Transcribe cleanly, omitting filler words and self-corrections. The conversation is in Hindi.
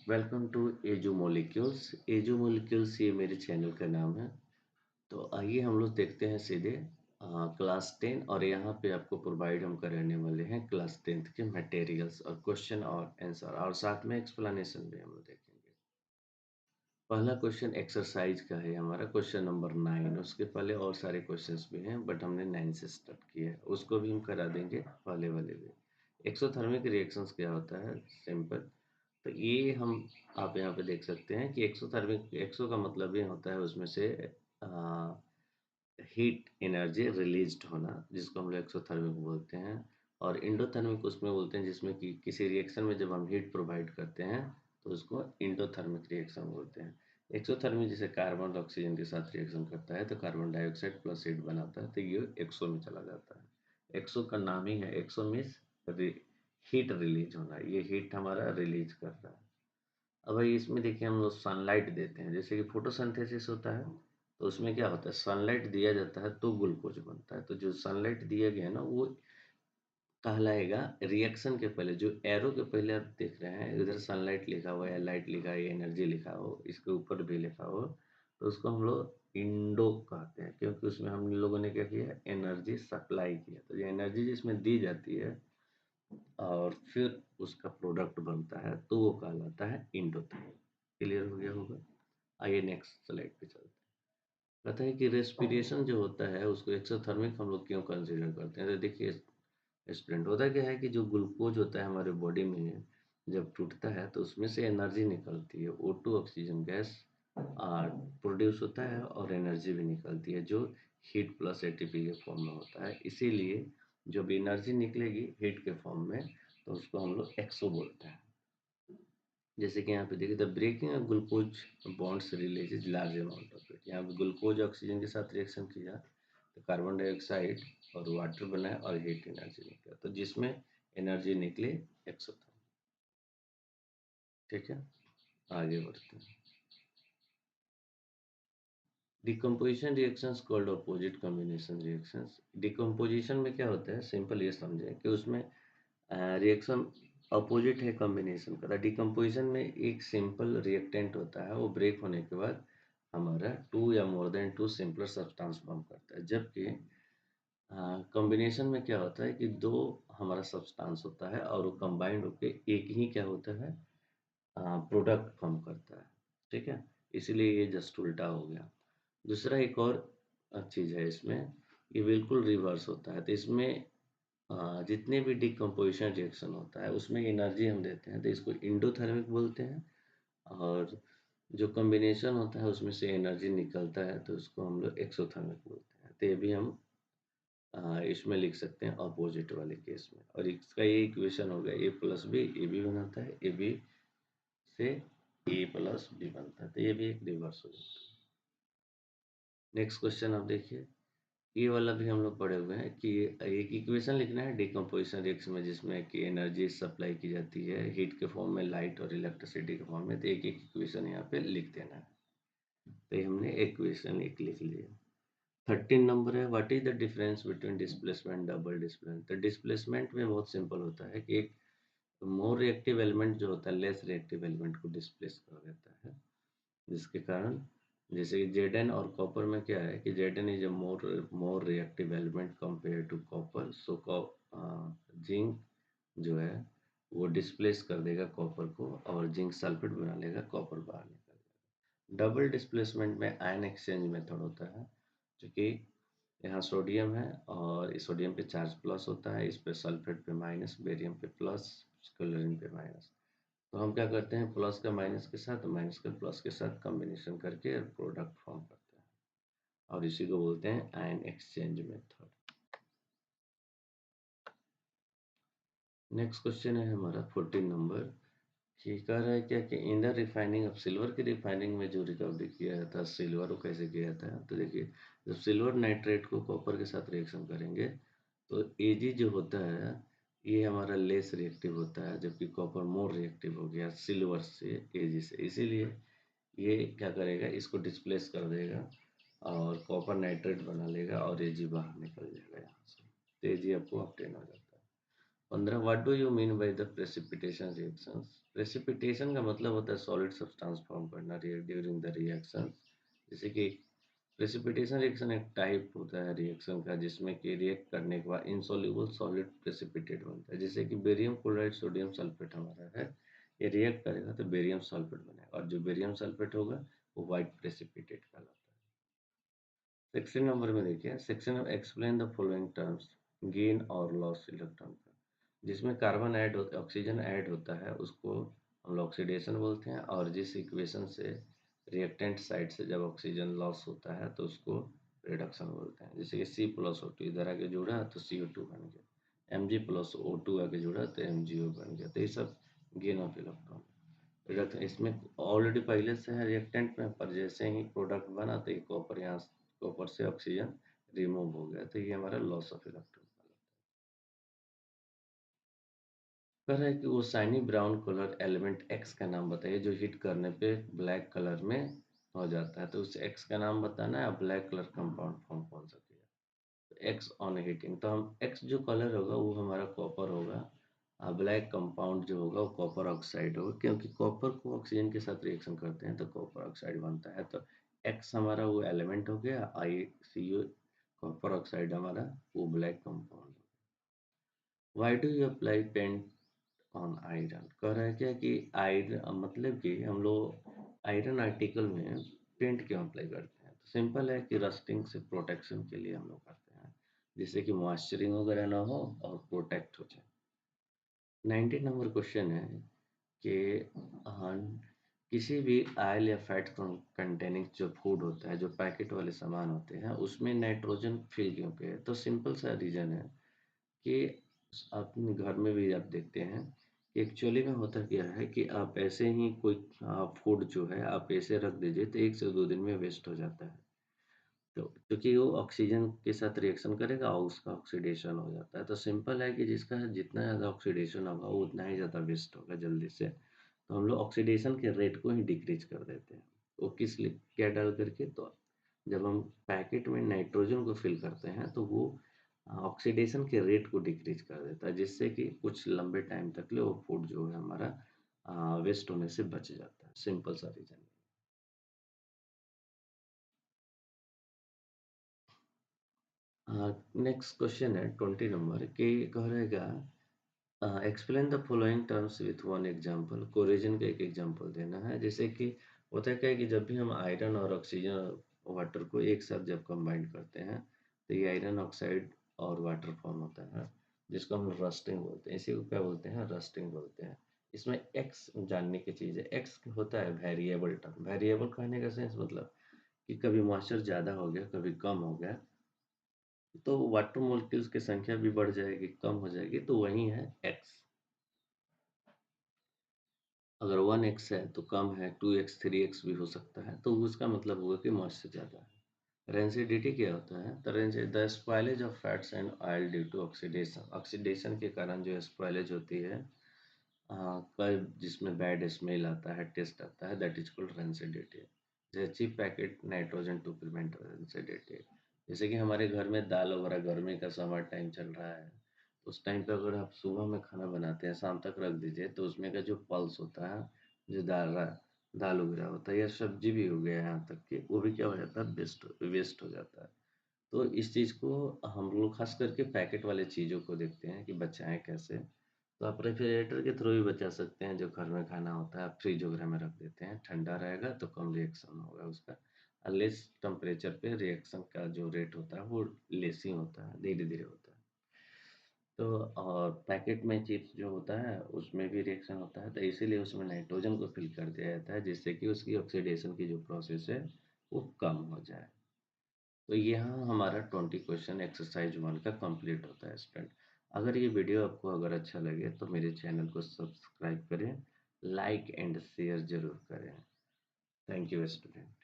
Welcome to Edu Molecules. Edu Molecules ये मेरे चैनल का नाम है। तो आइए हम लोग देखते हैं सीधे क्लास 10 और यहाँ पे आपको प्रोवाइड हम कराने वाले हैं क्लास 10th के मटेरियल्स और क्वेश्चन और आंसर और साथ में एक्सप्लेनेशन भी हम लोग देखेंगे। पहला क्वेश्चन एक्सरसाइज का है हमारा क्वेश्चन नंबर 9। उसके पहले और सारे क्वेश्चंस भी हैं बट हमने 9 से स्टार्ट किया है, उसको भी हम करा देंगे पहले वाले भी। एक्सोथर्मिक रिएक्शंस क्या होता है, सिंपल। तो ये हम आप यहाँ पे देख सकते हैं कि एक्सोथर्मिक, एक्सो का मतलब ये होता है उसमें से हीट एनर्जी रिलीज्ड होना, जिसको हम लोग एक्सोथर्मिक बोलते हैं। और इंडोथर्मिक उसमें बोलते हैं जिसमें कि किसी रिएक्शन में जब हम हीट प्रोवाइड करते हैं तो उसको इंडोथर्मिक रिएक्शन बोलते हैं। एक्सोथर्मिक जैसे कार्बन ऑक्सीजन के साथ रिएक्शन करता है तो कार्बन डाइऑक्साइड प्लस हीट बनाता है, तो ये एक्सो में चला जाता है। एक्सो का नाम ही है, एक्सो मीन्स हीट रिलीज होना, ये हीट हमारा रिलीज कर रहा है। अब भाई इसमें देखिए हम लोग सनलाइट देते हैं, जैसे कि फोटोसिंथेसिस होता है तो उसमें क्या होता है, सनलाइट दिया जाता है तो ग्लूकोज बनता है। तो जो सनलाइट दिया गया ना वो कहलाएगा रिएक्शन के पहले, जो एरो के पहले आप देख रहे हैं इधर सनलाइट लिखा हुआ है, लाइट लिखा है, एनर्जी लिखा हो, इसके ऊपर भी लिखा हो, तो उसको हम लोग इंडो कहते हैं, क्योंकि उसमें हम लोगों ने क्या किया, एनर्जी सप्लाई किया। तो ये एनर्जी जिसमें दी जाती है और फिर उसका प्रोडक्ट बनता है तो वो कहलाता है इंडोथर्मिक। क्लियर हो गया होगा। आइए नेक्स्ट स्लाइड पे चलते हैं। कहता है कि रेस्पिरेशन जो होता है उसको एक्सोथर्मिक हम लोग क्यों कंसीडर करते हैं। तो देखिए स्टूडेंट, होता क्या है कि जो ग्लूकोज होता है हमारे बॉडी में जब टूटता है तो उसमें से एनर्जी निकलती है, O2 ऑक्सीजन गैस प्रोड्यूस होता है और एनर्जी भी निकलती है जो हीट प्लस एटीपी के फॉर्म में होता है। इसीलिए जब एनर्जी निकलेगी हीट के फॉर्म में तो उसको हम लोग एक्सो बोलते हैं। जैसे कि यहाँ पे देखिए, the breaking of glucose bonds releases large amount of heat. यहाँ पे ग्लूकोज ऑक्सीजन के साथ रिएक्शन किया तो कार्बन डाइऑक्साइड और वाटर बना और हीट एनर्जी निकला, तो जिसमें एनर्जी निकली एक्सोथर्म। ठीक है, आगे बढ़ते हैं। Decomposition reactions called opposite combination reactions. Decomposition में क्या होता है, सिंपल ये समझें कि उसमें रिएक्शन अपोजिट है कॉम्बिनेशन का। डिकम्पोजिशन में एक सिंपल रिएक्टेंट होता है, वो ब्रेक होने के बाद हमारा टू या more than two simpler substance form करता है। जबकि कॉम्बिनेशन में क्या होता है कि दो हमारा सब्सटेंस होता है और वो कंबाइंड होके एक ही क्या होता है, प्रोडक्ट फॉर्म करता है। ठीक है, इसीलिए ये जस्ट उल्टा हो गया। दूसरा एक और चीज़ है इसमें, ये बिल्कुल रिवर्स होता है। तो इसमें जितने भी डिकम्पोजिशन रिएक्शन होता है उसमें एनर्जी हम देते हैं तो इसको इंडोथर्मिक बोलते हैं। और जो कॉम्बिनेशन होता है उसमें से एनर्जी निकलता है तो उसको हम लोग एक्सोथर्मिक बोलते हैं। तो ये भी हम इसमें लिख सकते हैं अपोजिट वाले केस में। और इसका ये इक्वेशन हो गया, ए प्लस बी, ए बी बनाता है, ए बी से ए प्लस बी बनता है, तो ये भी एक रिवर्स हो जाता है। नेक्स्ट क्वेश्चन आप देखिए, ये वाला भी हम लोग पढ़े हुए हैं कि एक इक्वेशन लिखना है डिकम्पोजिशन रिएक्शन में जिसमें कि एनर्जी सप्लाई की जाती है हीट के फॉर्म में, लाइट और इलेक्ट्रिसिटी के फॉर्म में। तो एक एक इक्वेशन यहाँ पे लिख देना है। तो ये हमने इक्वेशन एक लिख लिया। 13 नंबर है, what is the difference between displacement double displacement. तो डिस्प्लेसमेंट में बहुत सिंपल होता है कि एक मोर रिएक्टिव एलिमेंट जो होता है लेस रिएक्टिव एलिमेंट को डिस्प्लेस कर देता है, जिसके कारण जैसे कि Zn और कॉपर में क्या है कि Zn is a more reactive element compare to copper. So zinc जो है वो डिस्प्लेस कर देगा कॉपर को और जिंक सल्फेट बना लेगा, कॉपर बाहर निकल जाएगा। डबल डिस्प्लेसमेंट में आयन एक्सचेंज मेथड होता है, जो कि यहाँ सोडियम है और इस सोडियम पे चार्ज प्लस होता है, इस पे सल्फेट पे माइनस, बेरियम पे प्लस, क्लोरीन पे माइनस। तो हम क्या करते हैं, प्लस का माइनस के साथ, माइनस का प्लस के साथ कॉम्बिनेशन करके प्रोडक्ट फॉर्म करते हैं और इसी को बोलते हैं ion exchange method. Next question है हमारा 14 नंबर, कि कह रहा है क्या कि in the refining of silver की रिफाइनिंग में जो रिकवरी किया जाता है सिल्वर, वो कैसे किया जाता है। तो देखिए, जब सिल्वर नाइट्रेट को कॉपर के साथ रिएक्शन करेंगे तो Ag जो होता है ये हमारा लेस रिएक्टिव होता है, जबकि कॉपर मोर रिएक्टिव हो गया सिल्वर से, Ag से। इसीलिए ये क्या करेगा, इसको डिस्प्लेस कर देगा और कॉपर नाइट्रेट बना लेगा और Ag बाहर निकल जाएगा यहाँ से, तो Ag आपको ऑब्टेन हो जाता है। 15, what do you mean by the precipitation reactions. Precipitation का मतलब होता है सॉलिड सब्सटेंस फॉर्म करना ड्यूरिंग द रिएक्शन। जैसे कि प्रेसिपिटेशन रिएक्शन एक टाइप होता है रिएक्शन का जिसमें कि रिएक्ट करने के बाद इनसॉल्युबल सॉलिड प्रेसिपिटेट बनता है। जैसे कि बेरियम क्लोराइड सोडियम सल्फेट हमारा है, ये रिएक्ट करेगा तो बेरियम सल्फेट बनेगा, और जो बेरियम सल्फेट होगा वो वाइट प्रेसिपिटेट कहलाता है। सेक्शन नंबर में देखिए, section explain the following terms, gain और लॉस इलेक्ट्रॉन का। जिसमें कार्बन ऐड होता है, ऑक्सीजन ऐड होता है, उसको हम लोग ऑक्सीडेशन बोलते हैं। और जिस इक्वेशन से रिएक्टेंट साइड से जब ऑक्सीजन लॉस होता है तो उसको रिडक्शन बोलते हैं। जैसे कि C+O2 इधर आके जुड़ा तो CO2 बन गया, Mg+O2 आके जुड़ा तो MgO बन गया। तो ये सब गेन ऑफ इलेक्ट्रॉन रिडक्शन। इसमें ऑलरेडी पहले से है रिएक्टेंट में, पर जैसे ही प्रोडक्ट बना तो ये कॉपर यहाँ कॉपर से ऑक्सीजन रिमूव हो गया, तो ये हमारा लॉस ऑफ इलेक्ट्रॉन। कह रहा है कि वो shiny brown colour element x का नाम बताइए जो हिट करने पे ब्लैक कलर में हो जाता है। तो उस एक्स का नाम बताना है, ब्लैक कलर कंपाउंड फॉर्म कौन सा किया। तो एक्स ऑन हीटिंग, तो हम एक्स जो कलर होगा वो हमारा कॉपर होगा, और ब्लैक कंपाउंड जो होगा वो कॉपर ऑक्साइड होगा, क्योंकि कॉपर को ऑक्सीजन के साथ रिएक्शन करते हैं तो कॉपर ऑक्साइड बनता है। तो एक्स हमारा वो एलिमेंट हो गया, ICO कॉपर ऑक्साइड हमारा वो black compound. Why do you apply paint on iron, कह रहा है क्या कि आयरन मतलब कि हम लोग आयरन आर्टिकल में पेंट क्यों अप्लाई करते हैं। तो सिंपल है कि रस्टिंग से प्रोटेक्शन के लिए हम लोग करते हैं, जिससे कि मॉइस्चरिंग वगैरह ना हो और प्रोटेक्ट हो जाए। 19 नंबर क्वेश्चन है कि हाँ, किसी भी ऑयल या फैट कंटेनिंग जो फूड होता है, जो पैकेट वाले सामान होते हैं, उसमें नाइट्रोजन फिल क्यों पे है। तो सिंपल सा रीज़न है कि अपने घर में भी आप देखते हैं कि एक्चुअली में होता क्या है कि आप ऐसे ही कोई फूड जो है आप ऐसे रख दीजिए तो 1 से 2 दिन में वेस्ट हो जाता है। तो क्योंकि वो ऑक्सीजन के साथ रिएक्शन करेगा और उसका ऑक्सीडेशन हो जाता है। तो सिंपल है कि जिसका जितना ज़्यादा ऑक्सीडेशन होगा वो उतना ही ज़्यादा वेस्ट होगा जल्दी से। तो हम लोग ऑक्सीडेशन के रेट को ही डिक्रीज कर देते हैं। वो किस लिए क्या डाल करके, तो जब हम पैकेट में नाइट्रोजन को फिल करते हैं तो वो ऑक्सीडेशन के रेट को डिक्रीज कर देता है, जिससे कि कुछ लंबे टाइम तक ले वो फूड जो है हमारा वेस्ट होने से बच जाता है। सिंपल सा रीजन। नेक्स्ट क्वेश्चन है 20 नंबर कि कह रहेगा explain the following terms with one example, corrosion का एक एग्जांपल देना है। जैसे कि होता है क्या है कि जब भी हम आयरन और ऑक्सीजन वाटर को एक साथ जब कंबाइन करते हैं तो ये आयरन ऑक्साइड और वाटर फॉर्म होता है, जिसको हम रस्टिंग बोलते हैं। इसी को क्या बोलते हैं, रस्टिंग बोलते हैं। इसमें एक्स जानने की चीज़ है। एक्स होता है वेरिएबल टर्म। वेरिएबल कहने का सेंस मतलब कि कभी मॉइस्चर ज़्यादा हो गया, कभी कम हो गया, तो वाटर मॉलिक्यूल्स की संख्या भी बढ़ जाएगी, कम हो जाएगी, तो वही है एक्स। अगर 1x है तो कम है, 2x 3x भी हो सकता है, तो उसका मतलब होगा कि मॉइस्चर ज़्यादा है। रेंसिडिटी क्या होता है, तो the spoilage of fats and oil due to oxidation. Oxidation के कारण जो स्पॉइलेज होती है कब जिसमें बैड स्मेल आता है, टेस्ट आता है, दैट इज कॉल्ड रेंसिडिटी। जैसे chip packet nitrogen to prevent rancidity. जैसे कि हमारे घर में दाल वगैरह गर्मी का समर टाइम चल रहा है, तो उस टाइम पे अगर आप सुबह में खाना बनाते हैं शाम तक रख दीजिए तो उसमें का जो पल्स होता है, जो दाल वगैरह होता है या सब्जी भी हो गया यहाँ तक कि वो भी क्या हो जाता है, वेस्ट हो जाता है। तो इस चीज़ को हम लोग खास करके पैकेट वाले चीज़ों को देखते हैं कि बचाएं कैसे। तो आप रेफ्रिजरेटर के थ्रू भी बचा सकते हैं। जो घर में खाना होता है आप फ्रिज वगैरह में रख देते हैं, ठंडा रहेगा तो कम रिएक्शन होगा उसका, और लेस टेम्परेचर पे रिएक्शन का जो रेट होता है वो लेस ही होता है, धीरे धीरे होता है। तो और पैकेट में चिप्स जो होता है उसमें भी रिएक्शन होता है, तो इसीलिए उसमें नाइट्रोजन को फिल कर दिया जाता है जिससे कि उसकी ऑक्सीडेशन की जो प्रोसेस है वो कम हो जाए। तो यहाँ हमारा 20 क्वेश्चन एक्सरसाइज 1 का कंप्लीट होता है स्टूडेंट। अगर ये वीडियो आपको अगर अच्छा लगे तो मेरे चैनल को सब्सक्राइब करें, लाइक एंड शेयर जरूर करें। Thank you student.